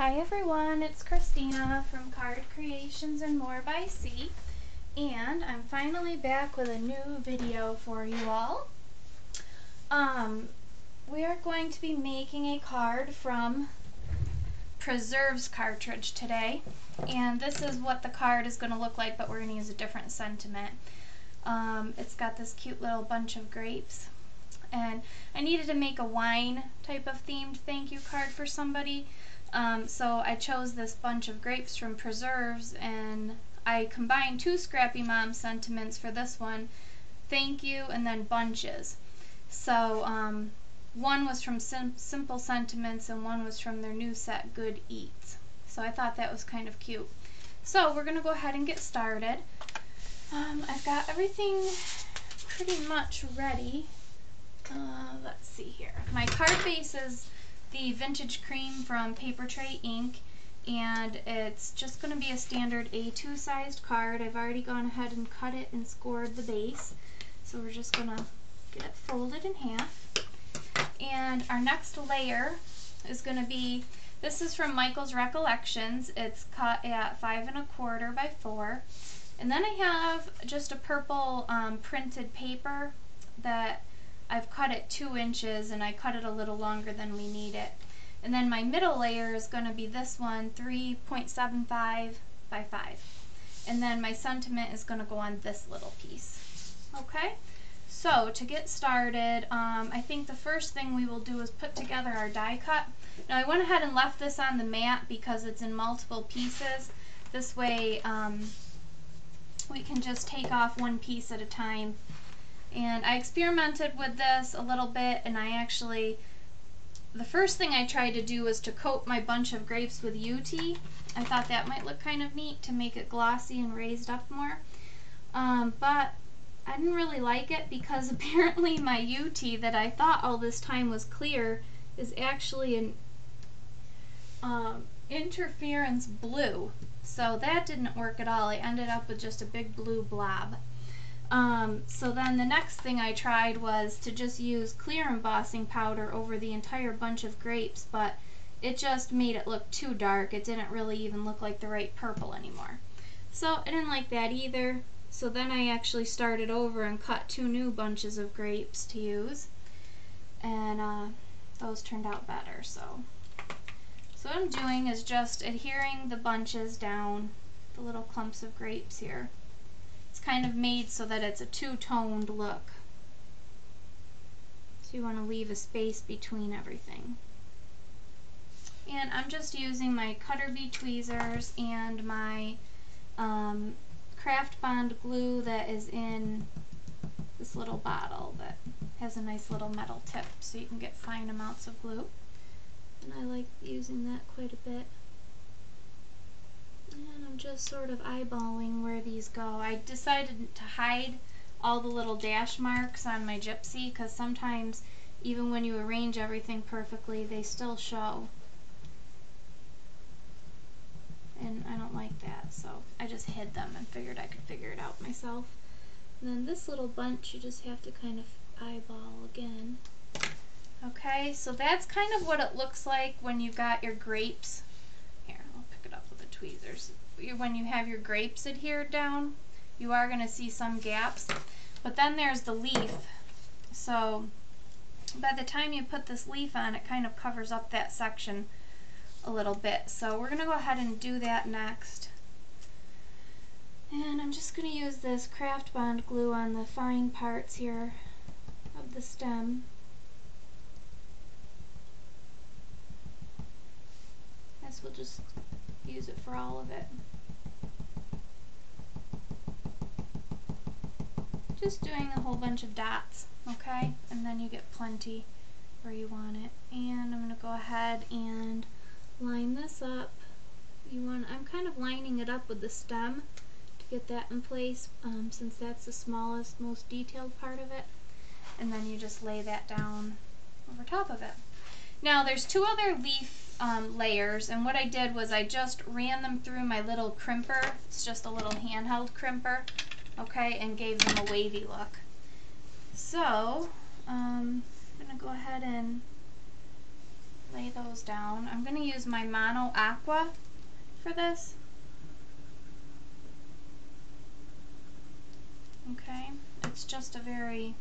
Hi everyone, it's Christina from Card Creations and More by C, and I'm finally back with a new video for you all. We are going to be making a card from Preserves cartridge today, and this is what the card is going to look like, but we're going to use a different sentiment. It's got this cute little bunch of grapes, and I needed to make a wine type of themed thank you card for somebody. So I chose this bunch of grapes from Preserves, and I combined two Scrappy Mom sentiments for this one, thank you and then bunches. So one was from Simple Sentiments and one was from their new set, Good Eats. So I thought that was kind of cute. So we're going to go ahead and get started. I've got everything pretty much ready. Let's see here. My card base is the Vintage Cream from Paper Tray Ink, and it's just going to be a standard A2 sized card. I've already gone ahead and cut it and scored the base, so we're just going to get it folded in half. And our next layer is going to be, this is from Michael's Recollections. It's cut at 5 1/4 by 4, and then I have just a purple printed paper that I've cut it 2 inches, and I cut it a little longer than we need it. And then my middle layer is going to be this one, 3.75 by 5. And then my sentiment is going to go on this little piece. Okay, so to get started, I think the first thing we will do is put together our die cut. Now I went ahead and left this on the mat because it's in multiple pieces. This way we can just take off one piece at a time. And I experimented with this a little bit, and the first thing I tried to do was to coat my bunch of grapes with UT. I thought that might look kind of neat to make it glossy and raised up more. But I didn't really like it because apparently my UT that I thought all this time was clear is actually an interference blue. So that didn't work at all. I ended up with just a big blue blob. So then the next thing I tried was to just use clear embossing powder over the entire bunch of grapes, but it just made it look too dark. It didn't really even look like the right purple anymore. So I didn't like that either. So then I actually started over and cut 2 new bunches of grapes to use, and those turned out better. So what I'm doing is just adhering the bunches down the little clumps of grapes here. It's kind of made so that it's a two-toned look. So you want to leave a space between everything. And I'm just using my Cutter Bee tweezers and my Craft Bond glue that is in this little bottle that has a nice little metal tip so you can get fine amounts of glue. And I like using that quite a bit. And I'm just sort of eyeballing where these go. I decided to hide all the little dash marks on my gypsy because sometimes even when you arrange everything perfectly, they still show. And I don't like that, so I just hid them and figured I could figure it out myself. And then this little bunch you just have to kind of eyeball again. Okay, so that's kind of what it looks like when you've got your grapes. Here, I'll pick it up with the tweezers. When you have your grapes adhered down, you are going to see some gaps. But then there's the leaf. So by the time you put this leaf on, it kind of covers up that section a little bit. So we're going to go ahead and do that next. And I'm just going to use this Craft Bond glue on the fine parts here of the stem. I guess we'll just use it for all of it. Just doing a whole bunch of dots, okay? And then you get plenty where you want it. And I'm going to go ahead and line this up. I'm kind of lining it up with the stem to get that in place, since that's the smallest, most detailed part of it. And then you just lay that down over top of it. Now there's 2 other leaf layers, and what I did was I just ran them through my little crimper. It's just a little handheld crimper, okay, and gave them a wavy look. So I'm going to go ahead and lay lay those down. I'm going to use my Mono Aqua for this. Okay, it's just a very,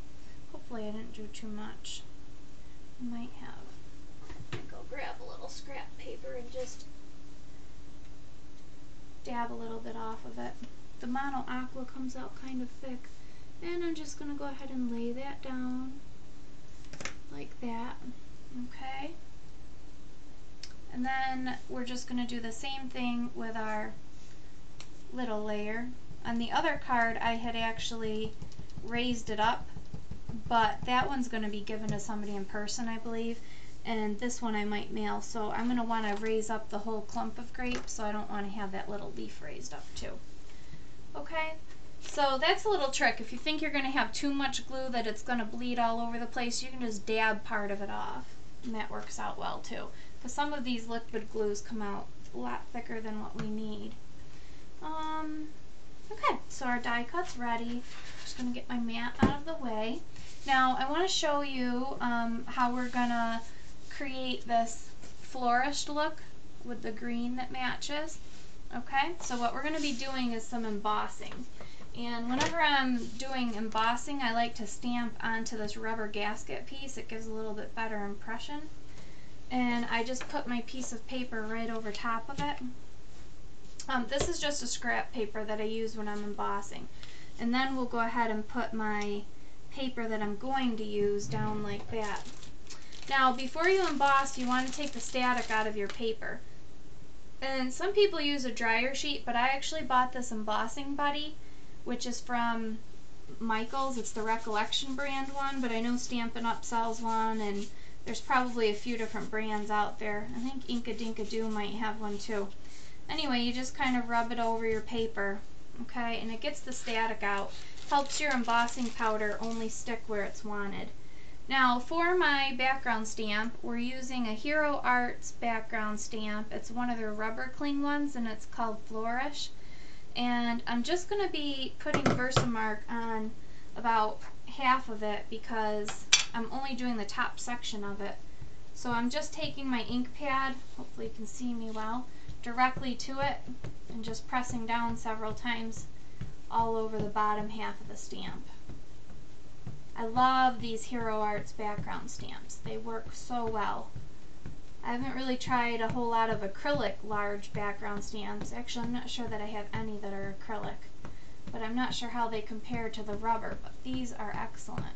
hopefully I didn't do too much. I might have. Go grab a little scrap paper and just dab a little bit off of it. The Mono Aqua comes out kind of thick, and I'm just going to go ahead and lay that down like that. Okay, and then we're just going to do the same thing with our little layer. On the other card I had actually raised it up, but that one's going to be given to somebody in person, I believe, and this one I might mail, so I'm going to want to raise up the whole clump of grapes, so I don't want to have that little leaf raised up too. Okay, so that's a little trick. If you think you're going to have too much glue that it's going to bleed all over the place, you can just dab part of it off, and that works out well too, because some of these liquid glues come out a lot thicker than what we need. Okay, so our die cut's ready. Just going to get my mat out of the way. Now I want to show you how we're going to create this flourished look with the green that matches. Okay, so what we're going to be doing is some embossing. And whenever I'm doing embossing, I like to stamp onto this rubber gasket piece. It gives a little bit better impression. And I just put my piece of paper right over top of it. This is just a scrap paper that I use when I'm embossing. And then we'll go ahead and put my paper that I'm going to use down like that. Now, before you emboss, you want to take the static out of your paper. And some people use a dryer sheet, but I actually bought this embossing buddy, which is from Michaels. It's the Recollection brand one, but I know Stampin' Up! Sells one, and there's probably a few different brands out there. I think Inka Dinka Doo might have one too. Anyway, you just kind of rub it over your paper, okay, and it gets the static out. Helps your embossing powder only stick where it's wanted. Now, for my background stamp, we're using a Hero Arts background stamp. It's one of their rubber cling ones, and it's called Flourish. And I'm just going to be putting Versamark on about half of it because I'm only doing the top section of it. So I'm just taking my ink pad, hopefully you can see me well, directly to it and just pressing down several times all over the bottom half of the stamp. I love these Hero Arts background stamps. They work so well. I haven't really tried a whole lot of acrylic large background stamps. Actually, I'm not sure that I have any that are acrylic, but I'm not sure how they compare to the rubber, but these are excellent.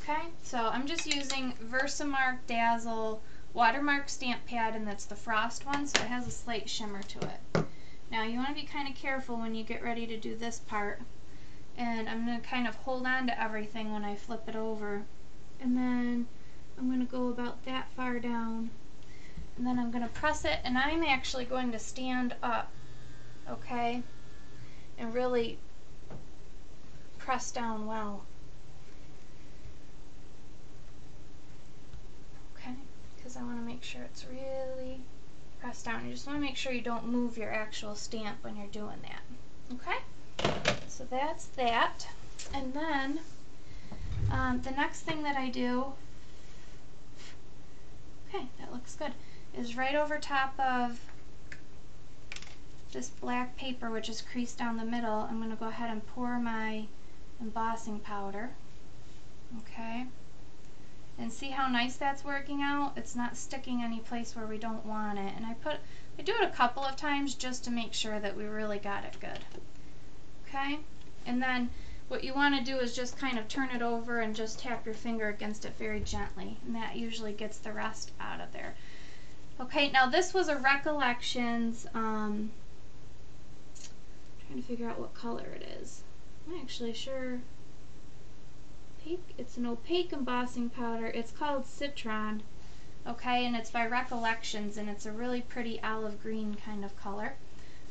Okay, so I'm just using Versamark Dazzle watermark stamp pad, and that's the frost one, so it has a slight shimmer to it. Now you want to be kind of careful when you get ready to do this part, and I'm going to kind of hold on to everything when I flip it over, and then I'm going to go about that far down, and then I'm going to press it, and I'm actually going to stand up, okay, and really press down well. Because I want to make sure it's really pressed down. You just want to make sure you don't move your actual stamp when you're doing that. Okay? So that's that. And then the next thing that I do, okay, that looks good, is right over top of this black paper, which is creased down the middle, I'm going to go ahead and pour my embossing powder. Okay? And see how nice that's working out? It's not sticking any place where we don't want it. And I do it a couple of times just to make sure that we really got it good. Okay? And then what you want to do is just kind of turn it over and just tap your finger against it very gently. And that usually gets the rest out of there. Okay, now this was a Recollections, trying to figure out what color it is. I'm not actually sure. It's an opaque embossing powder. It's called Citron, okay, and it's by Recollections, and it's a really pretty olive green kind of color.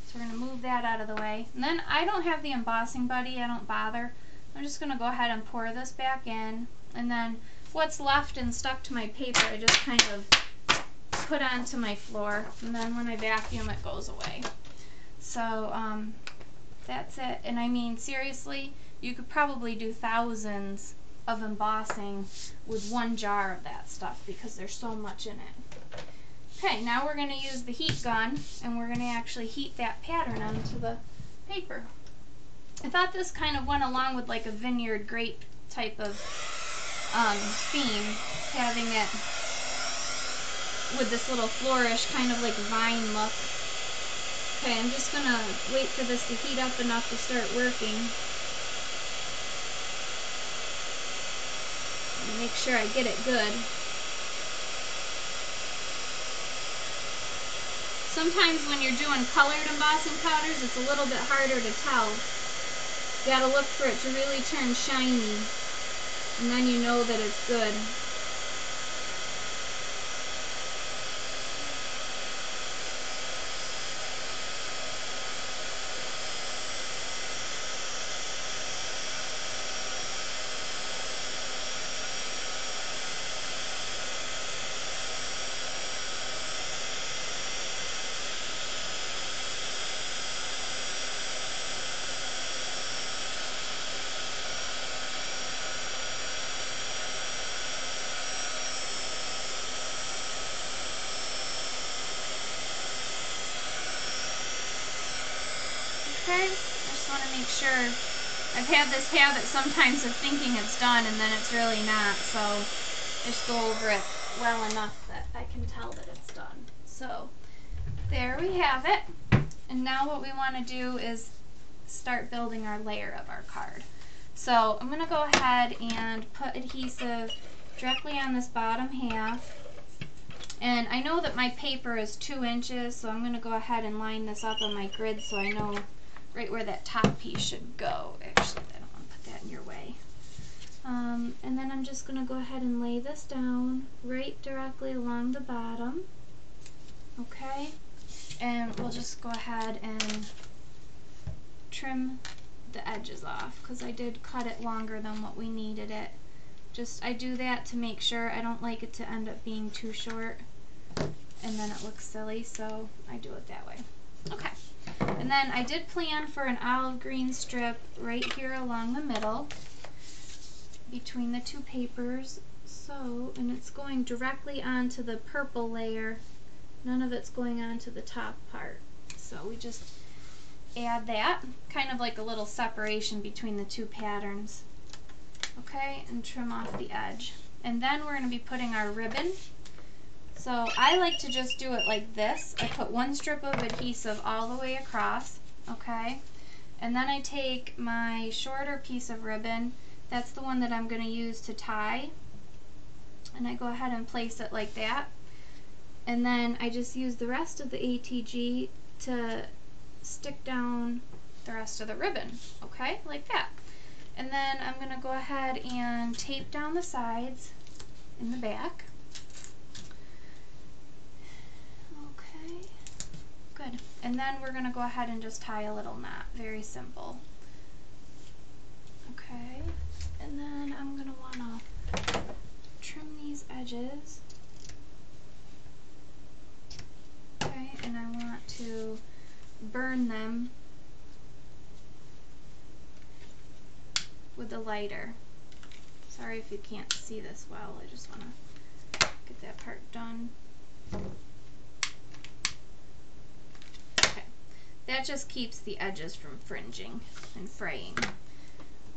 So we're going to move that out of the way. And then I don't have the embossing buddy. I don't bother. I'm just going to go ahead and pour this back in, and then what's left and stuck to my paper I just kind of put onto my floor, and then when I vacuum it goes away. So that's it. And I mean, seriously, you could probably do thousands of embossing with one jar of that stuff because there's so much in it. Okay, now we're going to use the heat gun and we're going to actually heat that pattern onto the paper. I thought this kind of went along with like a vineyard grape type of theme, having it with this little flourish kind of like vine look. Okay, I'm just going to wait for this to heat up enough to start working. And make sure I get it good. Sometimes when you're doing colored embossing powders, it's a little bit harder to tell. You gotta look for it to really turn shiny, and then you know that it's good. Okay, I just want to make sure. I've had this habit sometimes of thinking it's done and then it's really not, so just go over it well enough that I can tell that it's done. So there we have it. And now what we want to do is start building our layer of our card. So I'm going to go ahead and put adhesive directly on this bottom half. And I know that my paper is 2 inches, so I'm going to go ahead and line this up on my grid so I know right where that top piece should go. Actually, I don't want to put that in your way. And then I'm just going to go ahead and lay this down right directly along the bottom. Okay, and we'll just go ahead and trim the edges off because I did cut it longer than what we needed it. I do that to make sure. I don't like it to end up being too short and then it looks silly, so I do it that way. Okay, and then I did plan for an olive green strip right here along the middle between the two papers. So, and it's going directly onto the purple layer. None of it's going onto the top part. So we just add that, kind of like a little separation between the two patterns. Okay, and trim off the edge. And then we're going to be putting our ribbon. So I like to just do it like this. I put one strip of adhesive all the way across, okay? And then I take my shorter piece of ribbon, that's the one that I'm going to use to tie, and I go ahead and place it like that. And then I just use the rest of the ATG to stick down the rest of the ribbon, okay? Like that. And then I'm going to go ahead and tape down the sides in the back. Okay, good. And then we're going to go ahead and just tie a little knot. Very simple. Okay, and then I'm going to want to trim these edges. Okay, and I want to burn them with a lighter. Sorry if you can't see this well, I just want to get that part done. Okay, that just keeps the edges from fringing and fraying.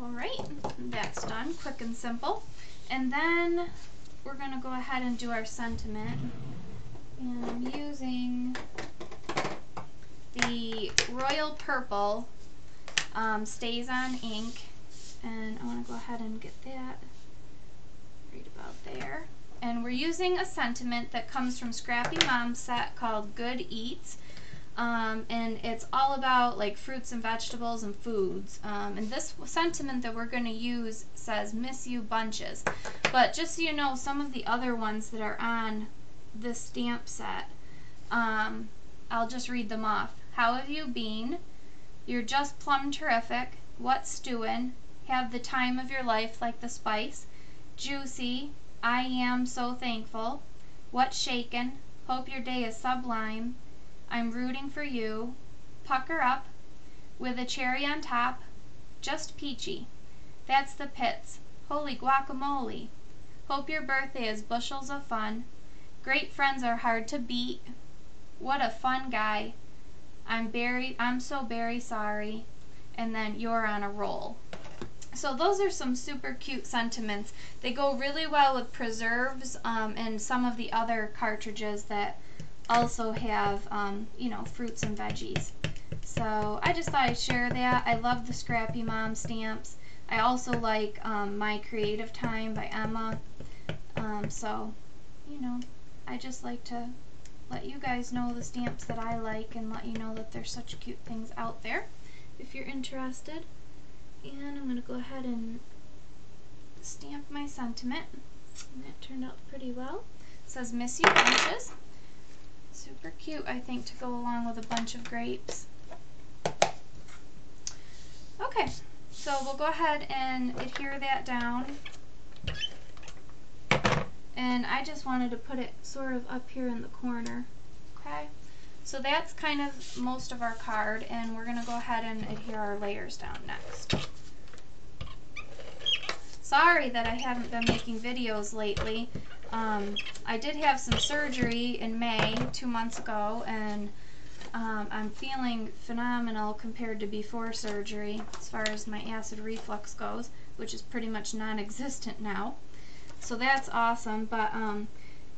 Alright, that's done, quick and simple. And then we're going to go ahead and do our sentiment. And I'm using the Royal Purple Stays On ink. And I want to go ahead and get that right about there. And we're using a sentiment that comes from Scrappy Mom's set called Good Eats. And it's all about like fruits and vegetables and foods. And this sentiment that we're going to use says, "Miss you bunches." But just so you know, some of the other ones that are on this stamp set, I'll just read them off. "How have you been? You're just plumb terrific. What's stewin'? Have the time of your life like the spice. Juicy. I am so thankful. What's shakin'? Hope your day is sublime. I'm rooting for you. Pucker up. With a cherry on top. Just peachy. That's the pits. Holy guacamole. Hope your birthday is bushels of fun. Great friends are hard to beat. What a fun guy. I'm so very sorry. And then you're on a roll. So those are some super cute sentiments. They go really well with preserves and some of the other cartridges that also have, you know, fruits and veggies. So I just thought I'd share that. I love the Scrappy Mom stamps. I also like My Creative Time by Emma. So, you know, I just like to let you guys know the stamps that I like and let you know that there's such cute things out there if you're interested. And I'm going to go ahead and stamp my sentiment. And that turned out pretty well. It says Miss You Bunches. Super cute, I think, to go along with a bunch of grapes. Okay, so we'll go ahead and adhere that down. And I just wanted to put it sort of up here in the corner. Okay, so that's kind of most of our card, and we're going to go ahead and adhere our layers down next. Sorry that I haven't been making videos lately. I did have some surgery in May, 2 months ago, and I'm feeling phenomenal compared to before surgery as far as my acid reflux goes, which is pretty much non-existent now. So that's awesome. But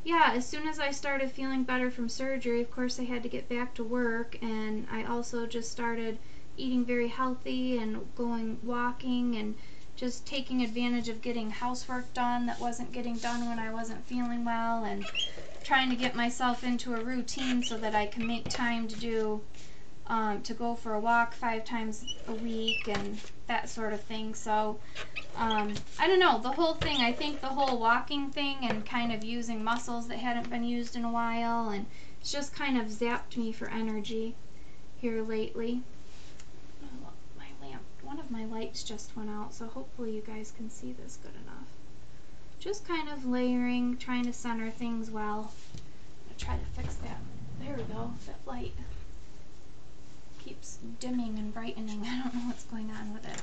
yeah, as soon as I started feeling better from surgery, of course I had to get back to work, and I also just started eating very healthy and going walking and just taking advantage of getting housework done that wasn't getting done when I wasn't feeling well, and trying to get myself into a routine so that I can make time to do to go for a walk 5 times a week and that sort of thing. So I don't know, the whole thing, I think the whole walking thing and kind of using muscles that hadn't been used in a while, and it's just kind of zapped me for energy here lately. One of my lights just went out, so hopefully you guys can see this good enough. Just kind of layering, trying to center things well. I'm going to try to fix that. There we go. That light keeps dimming and brightening. I don't know what's going on with it.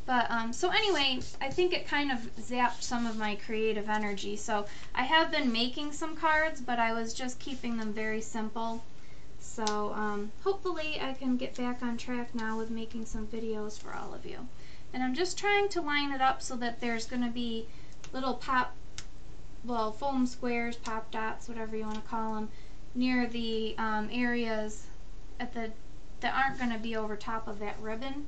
But, so anyway, I think it kind of zapped some of my creative energy. So I have been making some cards, but I was just keeping them very simple. So hopefully I can get back on track now with making some videos for all of you. And I'm just trying to line it up so that there's going to be little foam squares, pop dots, whatever you want to call them, near the areas that aren't going to be over top of that ribbon.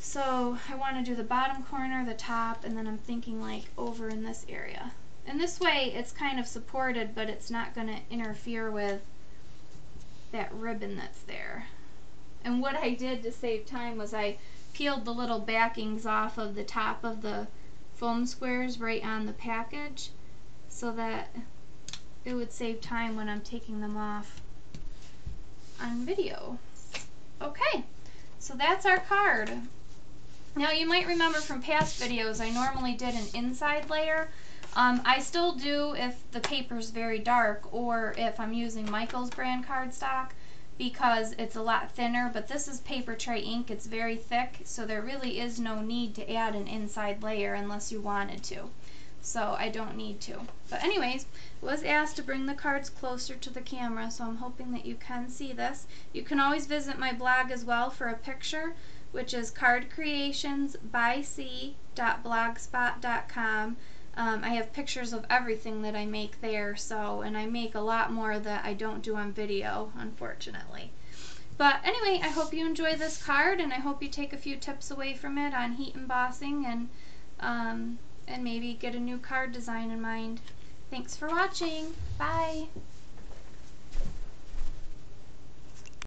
So I want to do the bottom corner, the top, and then I'm thinking like over in this area. And this way it's kind of supported, but it's not going to interfere with that ribbon that's there. And what I did to save time was I peeled the little backings off of the top of the foam squares right on the package so that it would save time when I'm taking them off on video. Okay, so that's our card. Now you might remember from past videos I normally did an inside layer. I still do if the paper's very dark or if I'm using Michael's brand cardstock, because it's a lot thinner, but this is paper tray ink. It's very thick, so there really is no need to add an inside layer unless you wanted to. So I don't need to. But anyways, I was asked to bring the cards closer to the camera, so I'm hoping that you can see this. You can always visit my blog as well for a picture, which is cardcreationsbyc.blogspot.com. I have pictures of everything that I make there, and I make a lot more that I don't do on video, unfortunately. But anyway, I hope you enjoy this card, and I hope you take a few tips away from it on heat embossing and maybe get a new card design in mind. Thanks for watching. Bye.